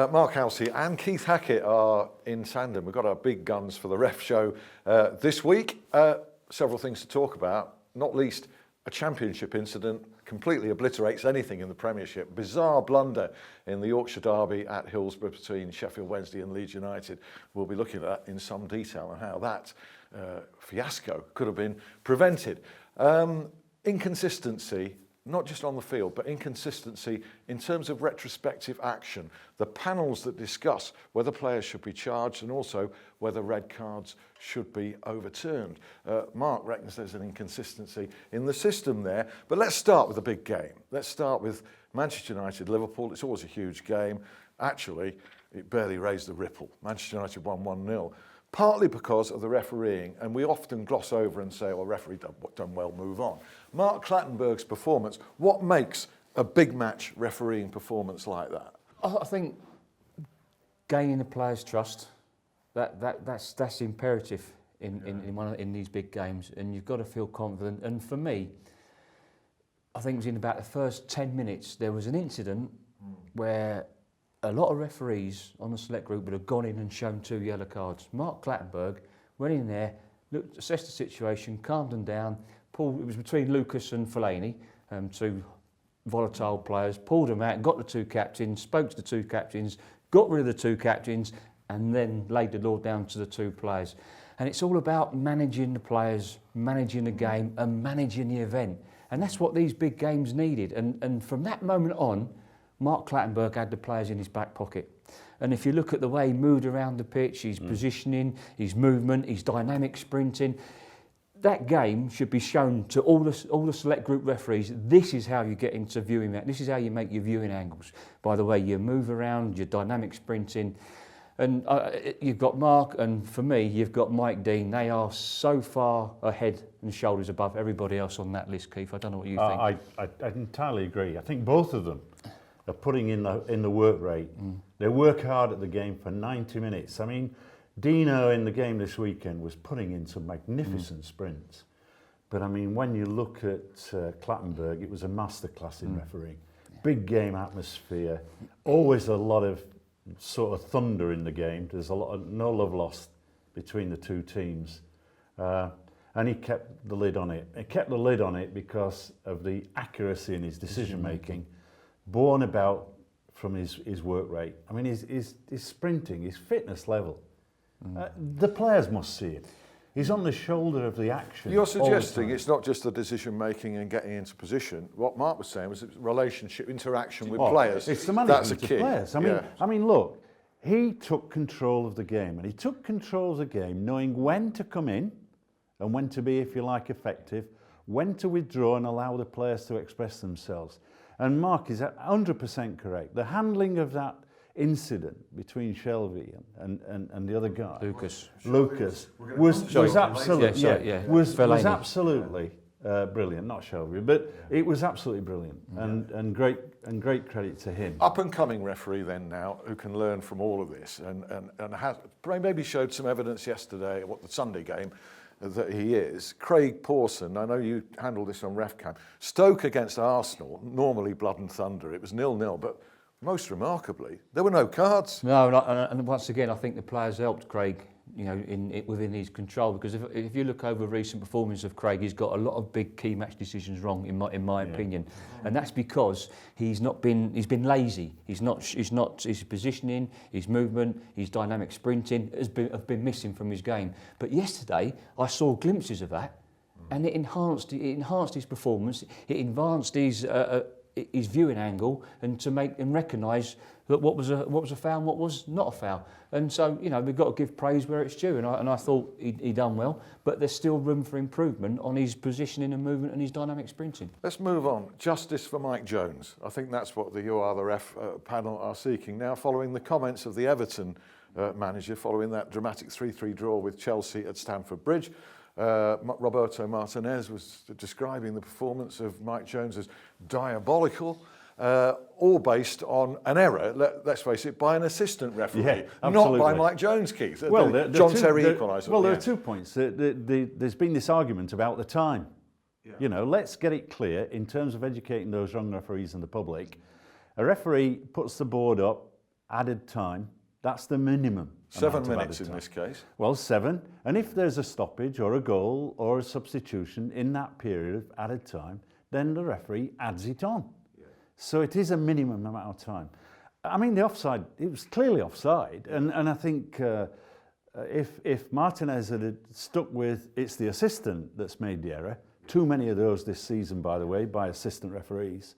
Mark Halsey and Keith Hackett are in tandem. We've got our big guns for the ref show this week. Several things to talk about, not least a championship incident completely obliterates anything in the Premiership. Bizarre blunder in the Yorkshire derby at Hillsborough between Sheffield Wednesday and Leeds United. We'll be looking at that in some detail and how that fiasco could have been prevented. Inconsistency, not just on the field, but inconsistency in terms of retrospective action. The panels that discuss whether players should be charged and also whether red cards should be overturned. Mark reckons there's an inconsistency in the system there. But let's start with the big game. Let's start with Manchester United, Liverpool. It's always a huge game. Actually, it barely raised a ripple. Manchester United won 1-0. Partly because of the refereeing, and we often gloss over and say, well, referee done well, move on. Mark Clattenburg's performance, what makes a big match refereeing performance like that? I think gaining the players' trust, that's imperative in these big games, and you've got to feel confident. And for me, I think it was in about the first 10 minutes, there was an incident where a lot of referees on the select group would have gone in and shown 2 yellow cards. Mark Clattenburg went in there, looked, assessed the situation, calmed them down. It was between Lucas and Fellaini, 2 volatile players, pulled them out, got the 2 captains, spoke to the 2 captains, got rid of the 2 captains, and then laid the law down to the 2 players. And it's all about managing the players, managing the game, and managing the event. And that's what these big games needed. And from that moment on, Mark Clattenburg had the players in his back pocket. And if you look at the way he moved around the pitch, his positioning, his movement, his dynamic sprinting, that game should be shown to all the select group referees. This is how you get into viewing that. This is how you make your viewing angles. By the way you move around, your dynamic sprinting. And you've got Mark, and for me, you've got Mike Dean. They are so far ahead and shoulders above everybody else on that list, Keith. I don't know what you think. I entirely agree. I think both of them are putting in the work rate. They work hard at the game for 90 minutes. I mean, Dino in the game this weekend was putting in some magnificent sprints. But I mean, when you look at Clattenburg, it was a masterclass in refereeing. Big game atmosphere, always a lot of sort of thunder in the game. There's no love lost between the 2 teams. And he kept the lid on it. He kept the lid on it because of the accuracy in his decision making, born about from his work rate. I mean, his sprinting, his fitness level. The players must see it. He's on the shoulder of the action. You're suggesting it's not just the decision making and getting into position. What Mark was saying was relationship, interaction with players. It's the management That's a of key. players. I mean, look, he took control of the game, and he took control of the game knowing when to come in and when to be, if you like, effective, when to withdraw and allow the players to express themselves. And Mark is 100% correct. The handling of that incident between Shelby and the other guy, Lucas was absolutely brilliant. Not Shelby, but it was absolutely brilliant, and great credit to him. Up and coming referee then now, who can learn from all of this and has maybe showed some evidence yesterday at the Sunday game that he is. Craig Pawson, I know you handled this on RefCam. Stoke against Arsenal, normally blood and thunder. It was 0-0, but most remarkably, there were no cards. No, and once again, I think the players helped Craig, within his control. Because if you look over recent performances of Craig, he's got a lot of big key match decisions wrong, in my opinion, and that's because he's been lazy. His positioning, his movement, his dynamic sprinting have been missing from his game. But yesterday, I saw glimpses of that, and it enhanced his performance. It advanced his viewing angle, and to make him recognise that what was a foul and what was not a foul. And so, we've got to give praise where it's due, and I thought he done well, but there's still room for improvement on his positioning and movement and his dynamic sprinting. Let's move on. Justice for Mike Jones. I think that's what the You Are the Ref panel are seeking now, following the comments of the Everton manager following that dramatic 3-3 draw with Chelsea at Stamford Bridge. Roberto Martinez was describing the performance of Mike Jones as diabolical, all based on an error, let's face it, by an assistant referee, not by Mike Jones, Keith. Well, John Terry equalised. Well, there are 2 points. There's been this argument about the time. Yeah. Let's get it clear in terms of educating those young referees and the public. A referee puts the board up, added time. That's the minimum. 7 amount of minutes added in time. this case. Well, 7. And if there's a stoppage or a goal or a substitution in that period of added time, then the referee adds it on. Yeah. So it is a minimum amount of time. I mean, the offside, it was clearly offside. And I think if Martinez had stuck with it's the assistant that's made the error, too many of those this season, by the way, by assistant referees,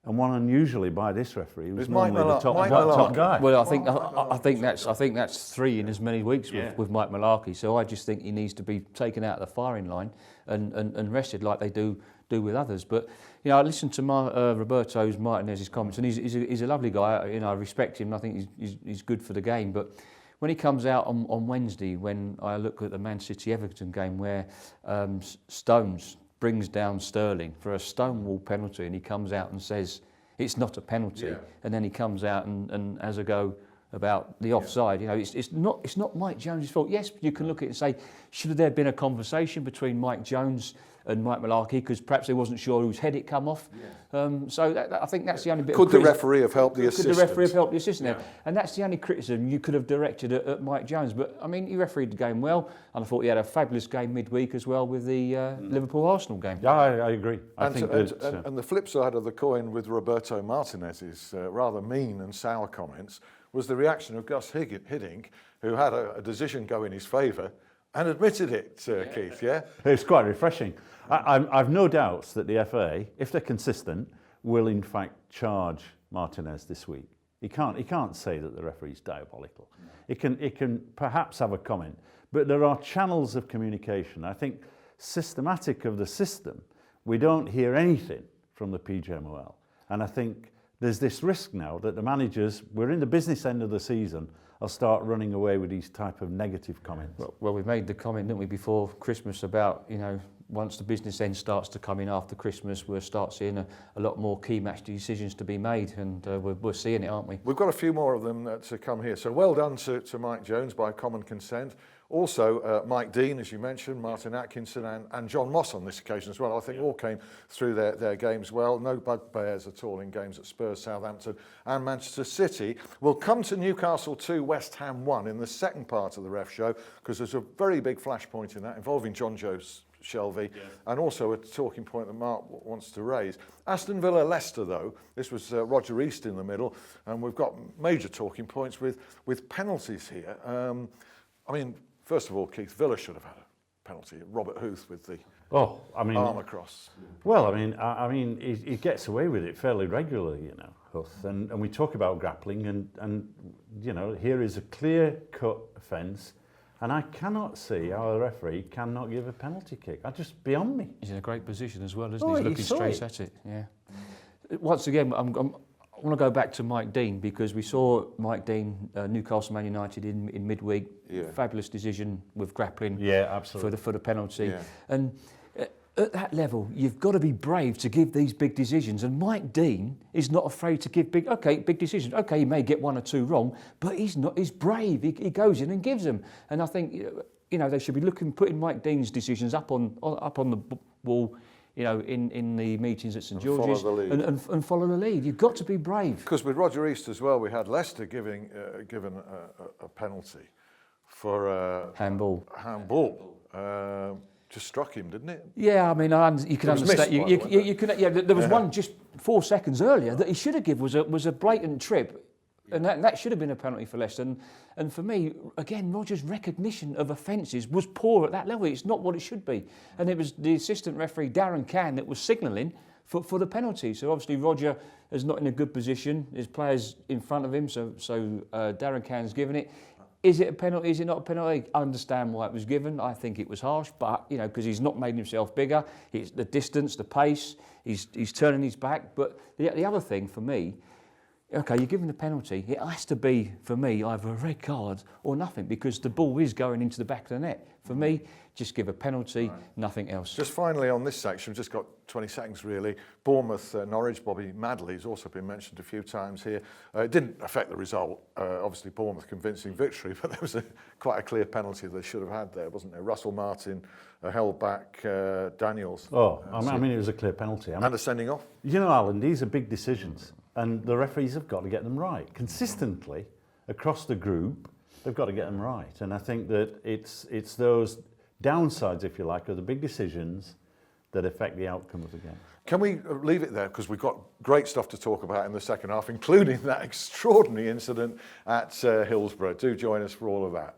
and one unusually by this referee who's normally the top guy. Well, I think that's 3 in as many weeks with Mike Malarkey. So I just think he needs to be taken out of the firing line and rested like they do with others. But I listened to Roberto Martinez's comments, and he's a lovely guy. I respect him. I think he's good for the game. But when he comes out on Wednesday, when I look at the Man City Everton game where Stones brings down Sterling for a Stonewall penalty, and he comes out and says it's not a penalty, and then he comes out and has a go about the offside. It's not Mike Jones' fault. Yes, you can look at it and say, should there have been a conversation between Mike Jones and Mike Malarkey, because perhaps he wasn't sure whose head it come off. I think that's the only bit. Could the referee have helped the assistant? Could the referee have helped the assistant? Yeah. And that's the only criticism you could have directed at Mike Jones. But I mean, he refereed the game well, and I thought he had a fabulous game midweek as well with the Liverpool-Arsenal game. Yeah, I agree. And the flip side of the coin with Roberto Martinez's rather mean and sour comments was the reaction of Gus Hiddink, who had a decision go in his favour and admitted it, Keith, yeah? It's quite refreshing. I've no doubts that the FA, if they're consistent, will in fact charge Martinez this week. He can't say that the referee's diabolical. It can perhaps have a comment, but there are channels of communication. I think systematic of the system, we don't hear anything from the PGMOL. And I think there's this risk now that the managers, we're in the business end of the season, I'll start running away with these type of negative comments. Well, we made the comment, didn't we, before Christmas about, once the business end starts to come in after Christmas, we'll start seeing a lot more key match decisions to be made, and we're seeing it, aren't we? We've got a few more of them to come here. So well done to Mike Jones by common consent. Also, Mike Dean, as you mentioned, Martin Atkinson and John Moss on this occasion as well. I think all came through their games well. No bugbears at all in games at Spurs, Southampton and Manchester City. We'll come to Newcastle 2, West Ham 1 in the second part of the ref show, because there's a very big flashpoint in that involving John Joe Shelby, and also a talking point that Mark wants to raise. Aston Villa Leicester, though, this was Roger East in the middle, and we've got major talking points with penalties here. I mean, first of all, Keith, Villa should have had a penalty. Robert Huth with the arm across. Well, I mean, he gets away with it fairly regularly, Huth. And we talk about grappling, and here is a clear-cut offence, and I cannot see how a referee cannot give a penalty kick. That's just beyond me. He's in a great position as well, isn't he? He's looking straight at it. Yeah. Once again, I want to go back to Mike Dean, because we saw Mike Dean, Newcastle Man United in midweek. Fabulous decision with grappling. Yeah, absolutely. For the penalty. Yeah. And at that level, you've got to be brave to give these big decisions. And Mike Dean is not afraid to give big decisions. Okay, he may get 1 or 2 wrong, but he's brave. He goes in and gives them. And I think they should be putting Mike Dean's decisions up on the wall. In the meetings at St George's and follow the lead. You've got to be brave. Because with Roger East as well, we had Leicester given a penalty for handball. Just struck him, didn't it? Yeah, I mean, you can understand. You can. Yeah, there was one just 4 seconds earlier that he should have given was a blatant trip. And that should have been a penalty for Leicester. And for me, again, Roger's recognition of offences was poor at that level. It's not what it should be. And it was the assistant referee, Darren Cann, that was signalling for the penalty. So obviously Roger is not in a good position. His players in front of him, so Darren Cann's given it. Is it a penalty? Is it not a penalty? I understand why it was given. I think it was harsh, but because he's not made himself bigger. It's the distance, the pace. He's turning his back. But the other thing for me, okay, you're given the penalty. It has to be, for me, either a red card or nothing, because the ball is going into the back of the net. For me, just give a penalty, nothing else. Just finally on this section, we've just got 20 seconds really. Bournemouth, Norwich, Bobby Madley's also been mentioned a few times here. It didn't affect the result. Obviously, Bournemouth convincing victory, but there was quite a clear penalty they should have had there, wasn't there? Russell Martin held back Daniels. I mean, it was a clear penalty. And a sending off. You know, Alan, these are big decisions, and the referees have got to get them right consistently across the group. They've got to get them right, and I think that it's those downsides, if you like, of the big decisions that affect the outcome of the game. Can we leave it there, because we've got great stuff to talk about in the second half, including that extraordinary incident at Hillsborough. Do join us for all of that.